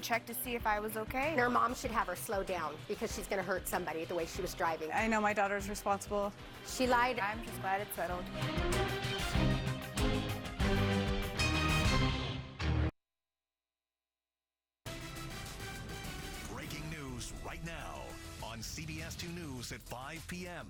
check to see if I was okay. Her mom should have her slow down because she's going to hurt somebody the way she was driving. I know my daughter's responsible. She lied. I'm just glad it's settled. Breaking news right now on CBS 2 News at 5 p.m.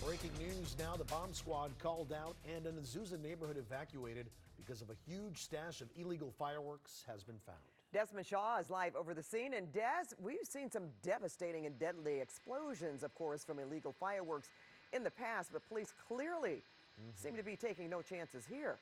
Breaking news now, the bomb squad called out and an Azusa neighborhood evacuated because of a huge stash of illegal fireworks has been found. Desmond Shaw is live over the scene. And Des, we've seen some devastating and deadly explosions, of course, from illegal fireworks in the past, but police clearly seem to be taking no chances here.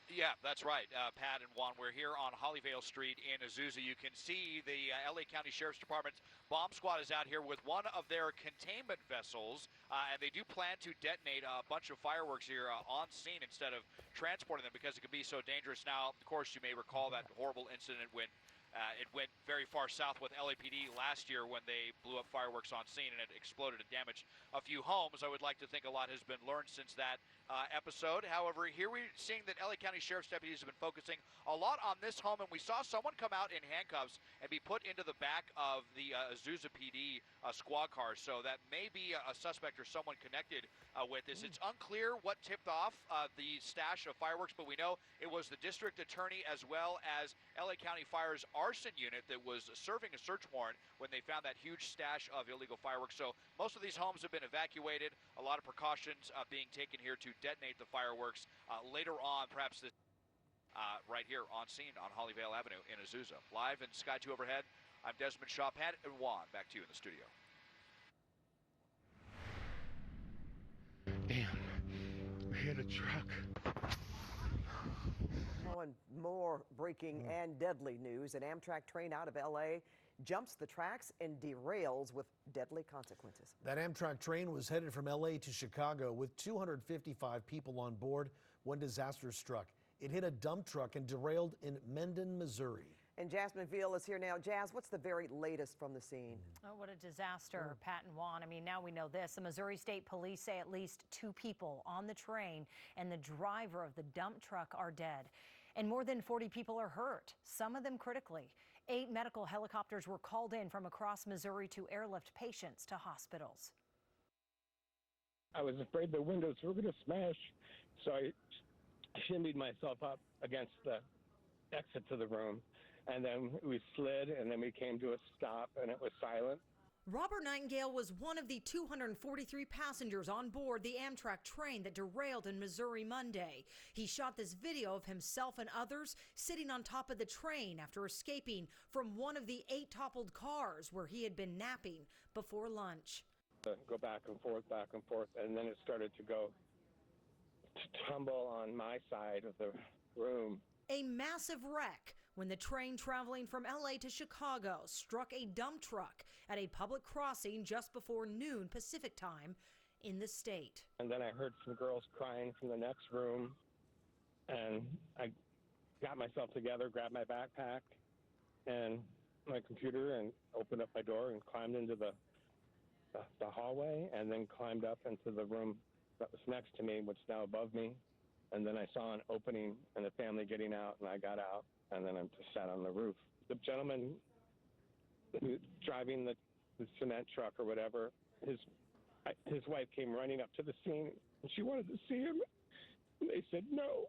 Yeah, that's right, Pat and Juan. We're here on Hollyvale Street in Azusa. You can see the LA County Sheriff's Department's bomb squad is out here with one of their containment vessels, and they do plan to detonate a bunch of fireworks here on scene instead of transporting them because it can be so dangerous. Now, of course, you may recall that horrible incident when it went very far south with LAPD last year when they blew up fireworks on scene and it exploded and damaged a few homes. I would like to think a lot has been learned since that episode. However, here we're seeing that LA County Sheriff's deputies have been focusing a lot on this home, and we saw someone come out in handcuffs and be put into the back of the Azusa PD squad car. So that may be a suspect or someone connected with this. It's unclear what tipped off the stash of fireworks, but we know it was the district attorney as well as LA County Fire's arson unit that was serving a search warrant when they found that huge stash of illegal fireworks. So most of these homes have been evacuated. A lot of precautions being taken here to detonate the fireworks later on, perhaps this right here on scene on Hollyvale Avenue in Azusa. Live in Sky 2 overhead, I'm Desmond Shaw. Pat and Juan, back to you in the studio. Damn, we hit a truck. Oh, and more breaking and deadly news. An Amtrak train out of LA jumps the tracks and derails with deadly consequences. That Amtrak train was headed from LA to Chicago with 255 people on board when disaster struck. It hit a dump truck and derailed in Mendon, Missouri. And Jasmine Veal is here now. Jazz, what's the very latest from the scene? Oh, what a disaster, Pat and Juan. I mean, now we know this. The Missouri State Police say at least 2 people on the train and the driver of the dump truck are dead. And more than 40 people are hurt, some of them critically. 8 medical helicopters were called in from across Missouri to airlift patients to hospitals. I was afraid the windows were going to smash, so I shimmied myself up against the exit to the room. And then we slid, and then we came to a stop, and it was silent. Robert Nightingale was one of the 243 passengers on board the Amtrak train that derailed in Missouri Monday. He shot this video of himself and others sitting on top of the train after escaping from one of the 8 toppled cars where he had been napping before lunch. Go back and forth, and then it started to tumble on my side of the room. A massive wreck when the train traveling from LA to Chicago struck a dump truck at a public crossing just before noon Pacific time in the state. And then I heard some girls crying from the next room, and I got myself together, grabbed my backpack and my computer, and opened up my door and climbed into the hallway, and then climbed up into the room that was next to me, which is now above me. And then I saw an opening and the family getting out, and I got out, and then I just sat on the roof. The gentleman who driving the cement truck or whatever, his wife came running up to the scene, and she wanted to see him, and they said no.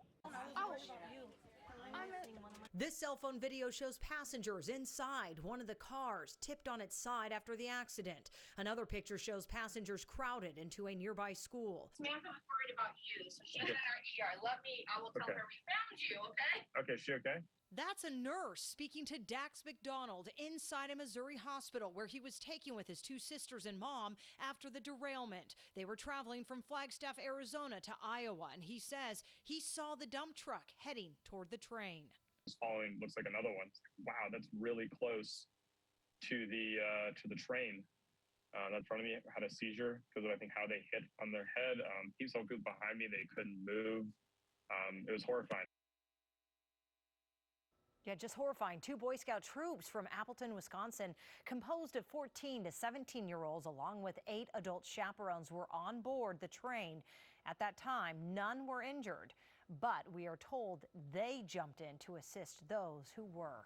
This cell phone video shows passengers inside one of the cars tipped on its side after the accident. Another picture shows passengers crowded into a nearby school. Samantha was worried about you, so she's in our ER. I will tell her we found you, okay? Okay, is she okay? That's a nurse speaking to Dax McDonald inside a Missouri hospital where he was taken with his 2 sisters and mom after the derailment. They were traveling from Flagstaff, Arizona to Iowa, and he says he saw the dump truck heading toward the train. Following looks like another one. Wow, that's really close to the train. That front of me had a seizure because of, I think, how they hit on their head. People behind me, they couldn't move. It was horrifying. Yeah, just horrifying. 2 Boy Scout troops from Appleton, Wisconsin, composed of 14 to 17-year-olds, along with 8 adult chaperones, were on board the train. At that time, none were injured, but we are told they jumped in to assist those who were.